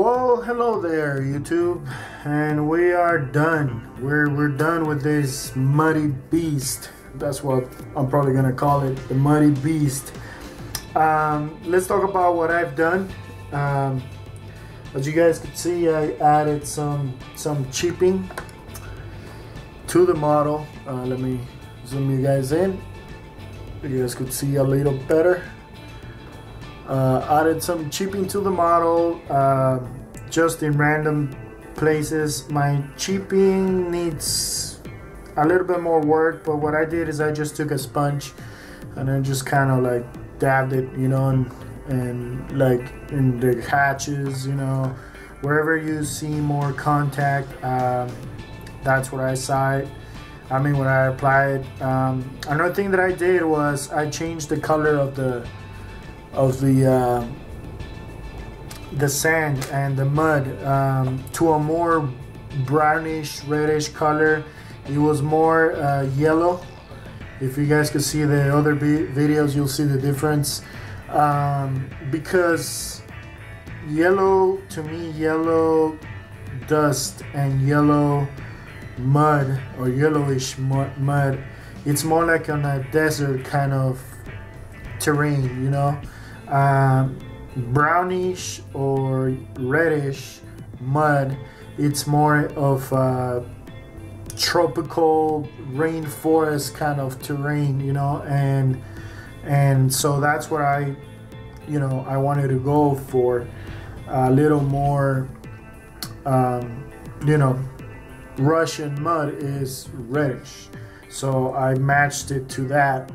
Well, hello there, YouTube, and we are done. We're done with this muddy beast. That's what I'm probably gonna call it, the muddy beast. Let's talk about what I've done. As you guys can see, I added some chipping to the model. Let me zoom you guys in. You guys could see a little better. Added some chipping to the model, just in random places. My chipping needs a little bit more work, but what I did is I just took a sponge and I just kind of like dabbed it, you know, and like in the hatches, you know, wherever you see more contact, that's what I saw it. I mean, when I applied, another thing that I did was I changed the color of the sand and the mud to a more brownish reddish color. It was more yellow. If you guys could see the other videos, you'll see the difference, because yellow, to me, yellow dust and yellow mud or yellowish mud, it's more like on a desert kind of terrain, you know. Brownish or reddish mud, it's more of tropical rainforest kind of terrain, you know, and so that's what I wanted to go for, a little more, you know, Russian mud is reddish. So I matched it to that.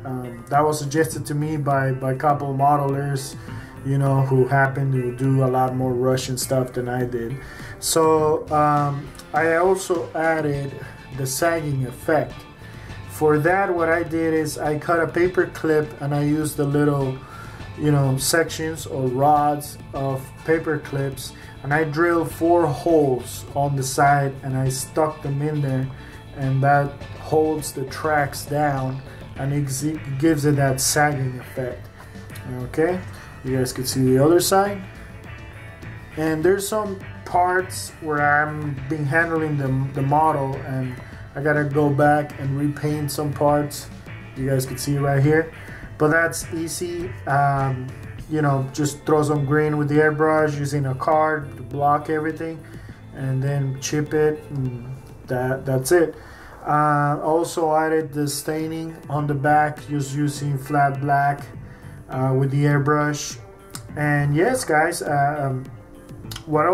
That was suggested to me by a couple of modelers, you know, who happen to do a lot more Russian stuff than I did. So I also added the sagging effect. For that, what I did is I cut a paper clip and I used the little, you know, sections or rods of paper clips, and I drilled 4 holes on the side and I stuck them in there, and that holds the tracks down and it gives it that sagging effect. Okay, you guys can see the other side, and there's some parts where I'm been handling the model and I gotta go back and repaint some parts. You guys can see right here, but that's easy. You know, just throw some green with the airbrush using a card to block everything, and then chip it, and that's it. Also added the staining on the back, just using flat black with the airbrush. And yes, guys, what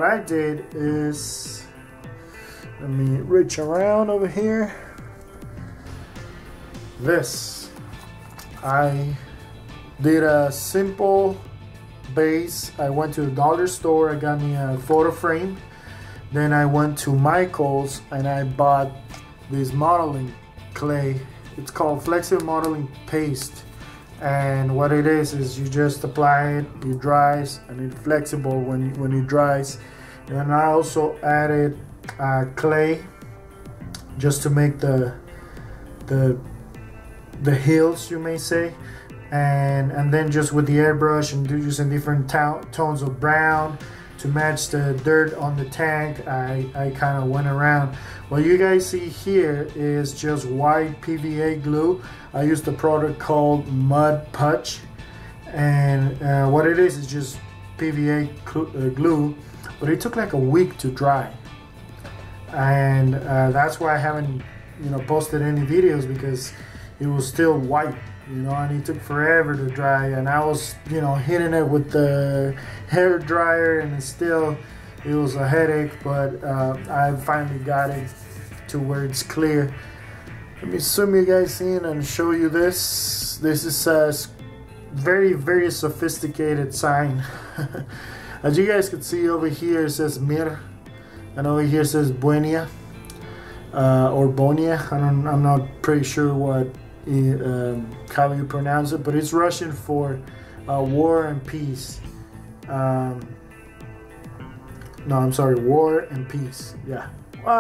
I did is, let me reach around over here. This, I did a simple base. I went to the dollar store, I got me a photo frame. Then I went to Michael's and I bought this modeling clay. It's called flexible modeling paste, and what it is you just apply it, it dries, and it's flexible when it dries. And I also added clay just to make the hills, you may say, and then just with the airbrush and using different tones of brown to match the dirt on the tank, I kind of went around. What you guys see here is just white PVA glue. I used a product called Mud Putch, and what it is just PVA glue, but it took like a week to dry, and that's why I haven't, you know, posted any videos, because it was still white, you know, and it took forever to dry, and I was, you know, hitting it with the hair dryer, and it was a headache, but I finally got it to where it's clear. Let me zoom you guys in and show you this. This is a very, very sophisticated sign. As you guys can see, over here it says Mir, and over here it says Buenia, or Bonia. I'm not pretty sure how you pronounce it, but it's Russian for war and peace. No, I'm sorry, war and peace. Yeah,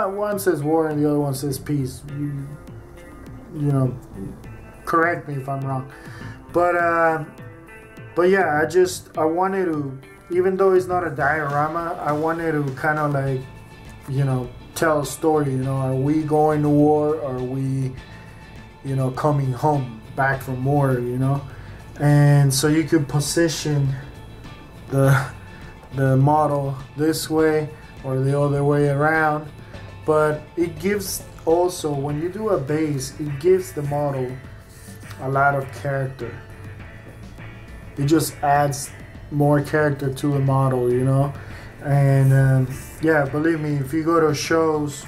one says war and the other one says peace. You know, correct me if I'm wrong. But yeah, I wanted even though it's not a diorama, I wanted to kind of like, you know, tell a story. You know, are we going to war, or are we, you know, coming home back from war, you know? And so you could position the model this way or the other way around, but it gives also, when you do a base, it gives the model a lot of character. It just adds more character to the model, you know. And yeah, believe me, if you go to shows,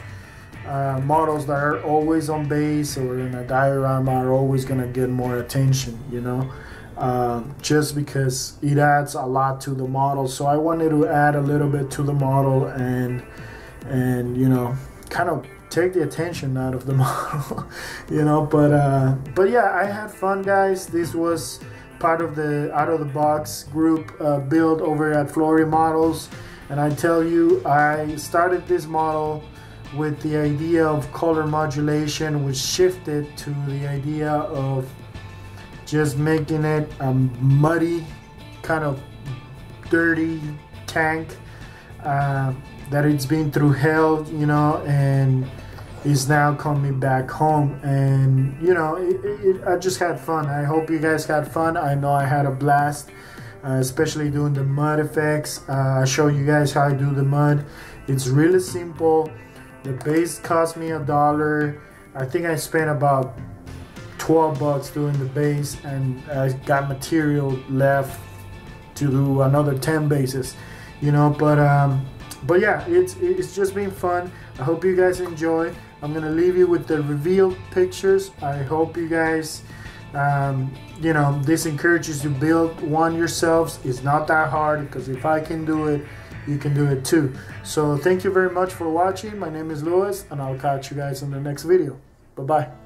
models that are always on base or in a diorama are always gonna get more attention, you know, just because it adds a lot to the model. So I wanted to add a little bit to the model and you know, kind of take the attention out of the model, you know. But yeah, I had fun, guys. This was part of the out of the box group build over at Flory Models, and I tell you, I started this model with the idea of color modulation, which shifted to the idea of just making it a muddy, kind of dirty tank that it's been through hell, you know, and is now coming back home. And you know, I just had fun. I hope you guys had fun. I know I had a blast, especially doing the mud effects. I show you guys how I do the mud. It's really simple. The base cost me $1. I think I spent about 12 bucks doing the base, and I got material left to do another 10 bases, you know. But yeah, it's just been fun. I hope you guys enjoy. I'm gonna leave you with the reveal pictures. I hope you guys, you know, this encourages you to build one yourselves. It's not that hard, because if I can do it, you can do it too. So thank you very much for watching. My name is Louis, and I'll catch you guys in the next video. Bye bye.